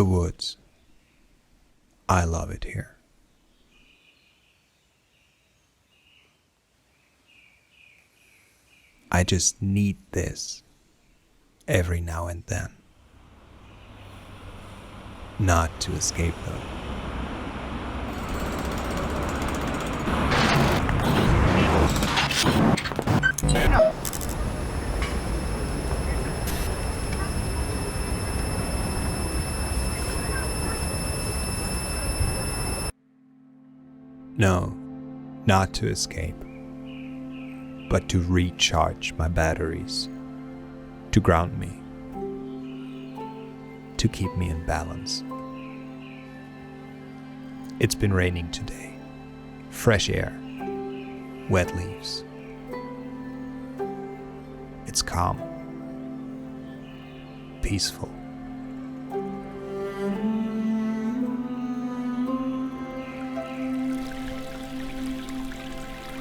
The woods. I love it here. I just need this every now and then. Not to escape though. No, not to escape, but to recharge my batteries, to ground me, to keep me in balance. It's been raining today. Fresh air, wet leaves. It's calm, peaceful.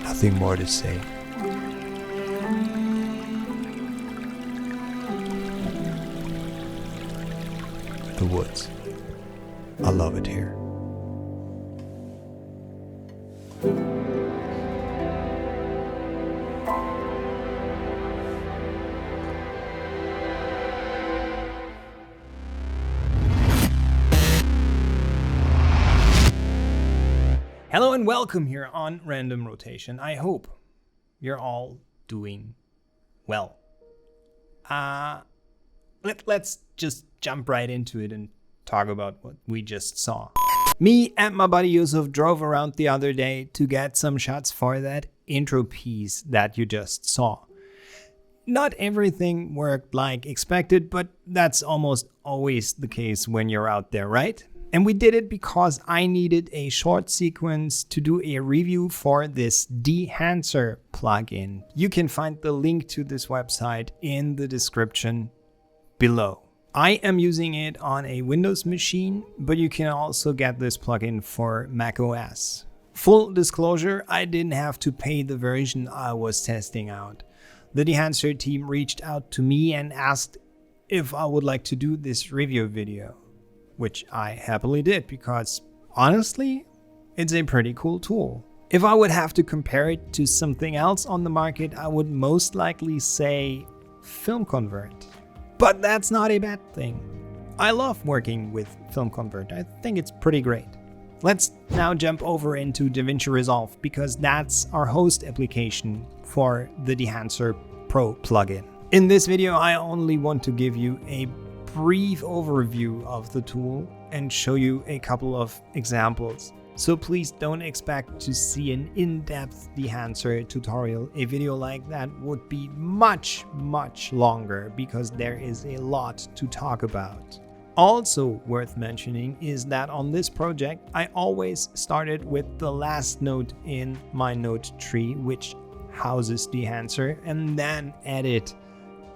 Nothing more to say. The woods. I love it here. Hello and welcome here on Random Rotation. I hope you're all doing well. Let's just jump right into it and talk about what we just saw. Me and my buddy Yusuf drove around the other day to get some shots for that intro piece that you just saw. Not everything worked like expected, but that's almost always the case when you're out there, right? And we did it because I needed a short sequence to do a review for this Dehancer plugin. You can find the link to this website in the description below. I am using it on a Windows machine, but you can also get this plugin for macOS. Full disclosure, I didn't have to pay the version I was testing out. The Dehancer team reached out to me and asked if I would like to do this review video, which I happily did because, honestly, it's a pretty cool tool. If I would have to compare it to something else on the market, I would most likely say FilmConvert. But that's not a bad thing. I love working with FilmConvert. I think it's pretty great. Let's now jump over into DaVinci Resolve because that's our host application for the Dehancer Pro plugin. In this video, I only want to give you a brief overview of the tool and show you a couple of examples. So please don't expect to see an in-depth Dehancer tutorial. A video like that would be much longer because there is a lot to talk about. Also worth mentioning is that on this project, I always started with the last node in my node tree, which houses Dehancer, and then added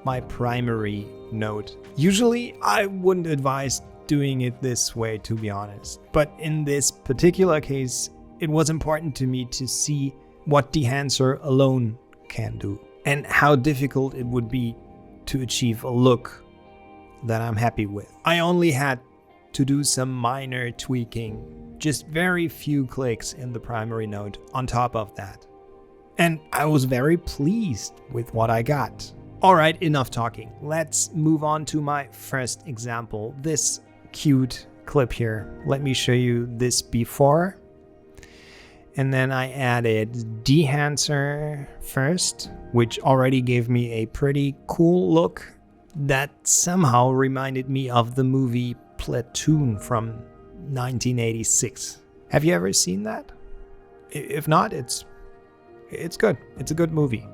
my primary node. Usually I wouldn't advise doing it this way, to be honest, but in this particular case it was important to me to see what Dehancer alone can do and how difficult it would be to achieve a look that I'm happy with. I only had to do some minor tweaking, just very few clicks in the primary node on top of that, and I was very pleased with what I got. Alright, enough talking. Let's move on to my first example. This cute clip here. Let me show you this before. And then I added Dehancer first, which already gave me a pretty cool look that somehow reminded me of the movie Platoon from 1986. Have you ever seen that? If not, it's good. It's a good movie.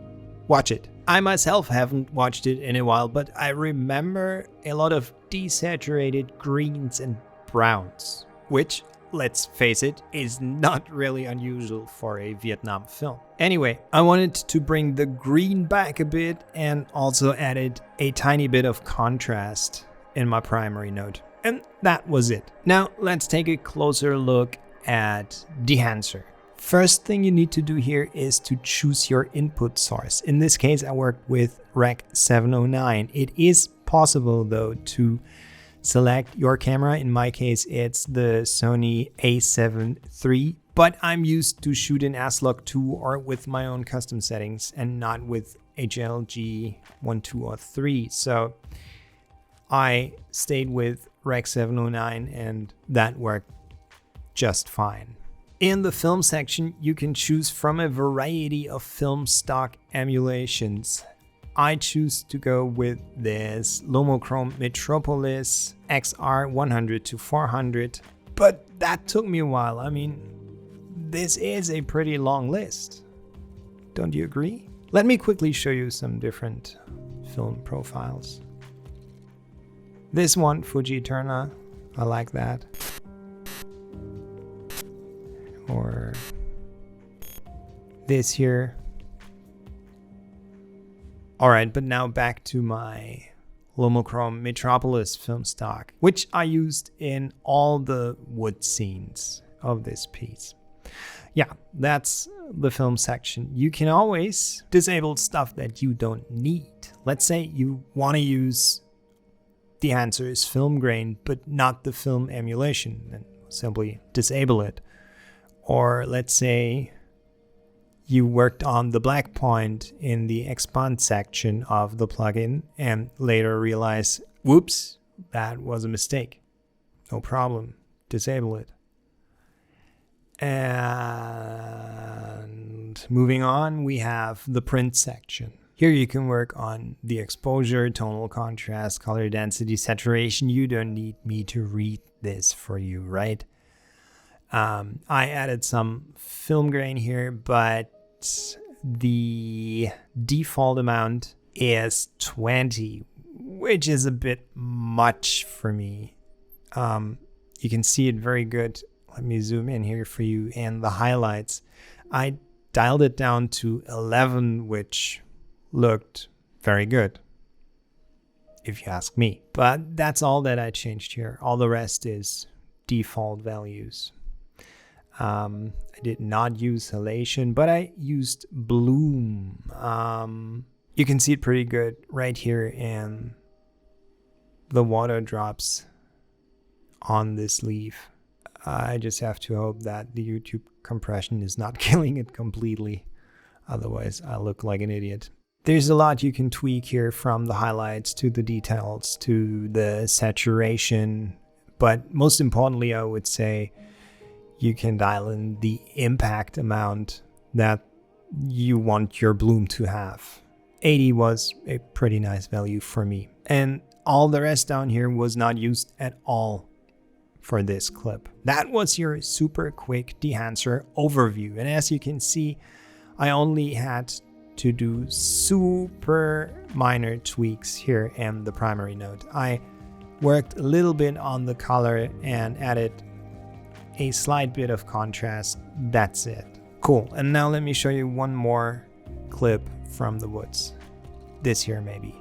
Watch it. I myself haven't watched it in a while, but I remember a lot of desaturated greens and browns, which, let's face it, is not really unusual for a Vietnam film. Anyway, I wanted to bring the green back a bit and also added a tiny bit of contrast in my primary node. And that was it. Now let's take a closer look at Dehancer. First thing you need to do here is to choose your input source. In this case, I worked with Rec 709. It is possible though to select your camera. In my case, it's the Sony a7 III, but I'm used to shoot in S-Log2 or with my own custom settings and not with HLG 1, 2, or 3. So I stayed with Rec 709 and that worked just fine. In the film section, you can choose from a variety of film stock emulations. I choose to go with this Lomochrome Metropolis XR 100 to 400, but that took me a while. I mean, this is a pretty long list. Don't you agree? Let me quickly show you some different film profiles. This one, Fuji Eterna, I like that. Or this here. Alright, but now back to my Lomochrome Metropolis film stock, which I used in all the wood scenes of this piece. Yeah, that's the film section. You can always disable stuff that you don't need. Let's say you want to use Dehancer's film grain, but not the film emulation, then simply disable it. Or let's say you worked on the black point in the expand section of the plugin and later realize, whoops, that was a mistake. No problem, disable it. And moving on, we have the print section. Here you can work on the exposure, tonal contrast, color density, saturation. You don't need me to read this for you, right? I added some film grain here, but the default amount is 20, which is a bit much for me. You can see it very good. Let me zoom in here for you and the highlights. I dialed it down to 11, which looked very good, if you ask me. But that's all that I changed here. All the rest is default values. I did not use halation, but I used bloom. You can see it pretty good right here in the water drops on this leaf. I just have to hope that the YouTube compression is not killing it completely. Otherwise, I look like an idiot. There's a lot you can tweak here, from the highlights to the details to the saturation. But most importantly, I would say you can dial in the impact amount that you want your bloom to have. 80 was a pretty nice value for me. And all the rest down here was not used at all for this clip. That was your super quick Dehancer overview. And as you can see, I only had to do super minor tweaks here in the primary note. I worked a little bit on the color and added a slight bit of contrast. That's it. Cool. And now let me show you one more clip from the woods. This here maybe.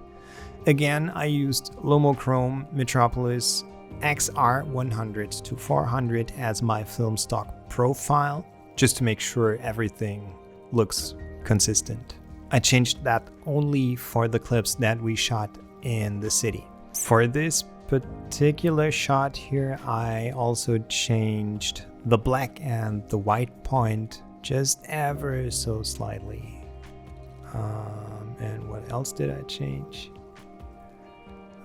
Again, I used Lomochrome Metropolis XR 100 to 400 as my film stock profile, just to make sure everything looks consistent. I changed that only for the clips that we shot in the city. For this particular shot here, I also changed the black and the white point just ever so slightly. And what else did I change?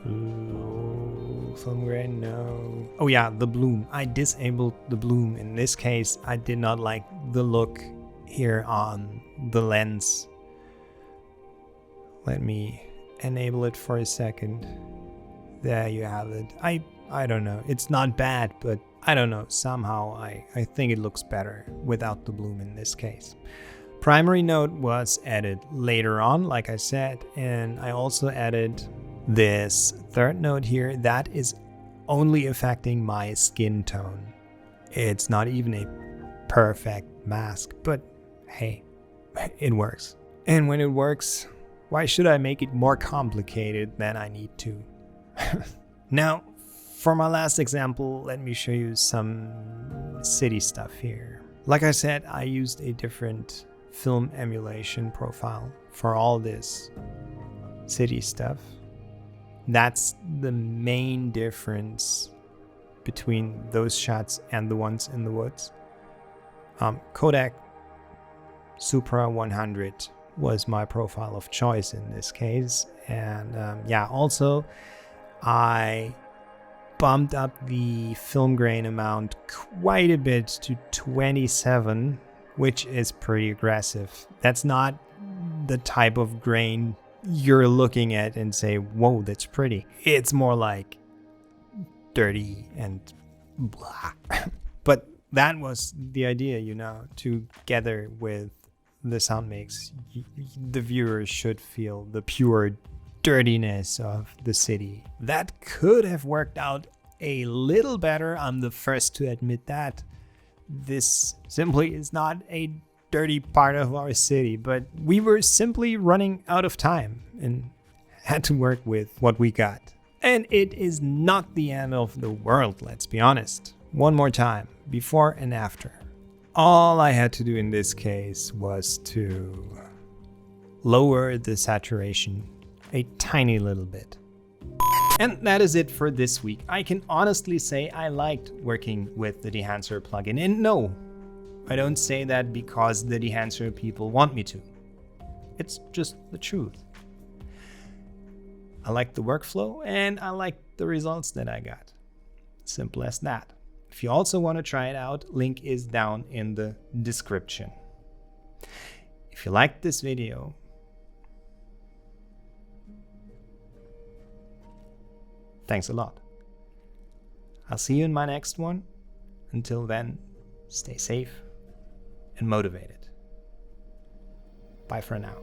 Film grain, no. Oh yeah, the bloom. I disabled the bloom. In this case, I did not like the look here on the lens. Let me enable it for a second. There you have it. I don't know. It's not bad, but I don't know. Somehow I think it looks better without the bloom in this case. Primary note was added later on, like I said, and I also added this third note here that is only affecting my skin tone. It's not even a perfect mask, but hey, it works. And when it works, why should I make it more complicated than I need to? Now, for my last example, let me show you some city stuff here. Like I said, I used a different film emulation profile for all this city stuff. That's the main difference between those shots and the ones in the woods. Kodak Supra 100 was my profile of choice in this case. And yeah, also I bumped up the film grain amount quite a bit to 27, which is pretty aggressive. That's not the type of grain you're looking at and say, whoa, that's pretty. It's more like dirty and blah. But that was the idea, you know, together with the sound mix, the viewers should feel the pure dirtiness of the city. That could have worked out a little better. I'm the first to admit that. This simply is not a dirty part of our city, but we were simply running out of time and had to work with what we got. And it is not the end of the world, let's be honest. One more time, before and after. All I had to do in this case was to lower the saturation a tiny little bit. And that is it for this week. I can honestly say I liked working with the Dehancer plugin. And no, I don't say that because the Dehancer people want me to. It's just the truth. I like the workflow and I like the results that I got. Simple as that. If you also want to try it out, link is down in the description. If you liked this video, thanks a lot. I'll see you in my next one. Until then, stay safe and motivated. Bye for now.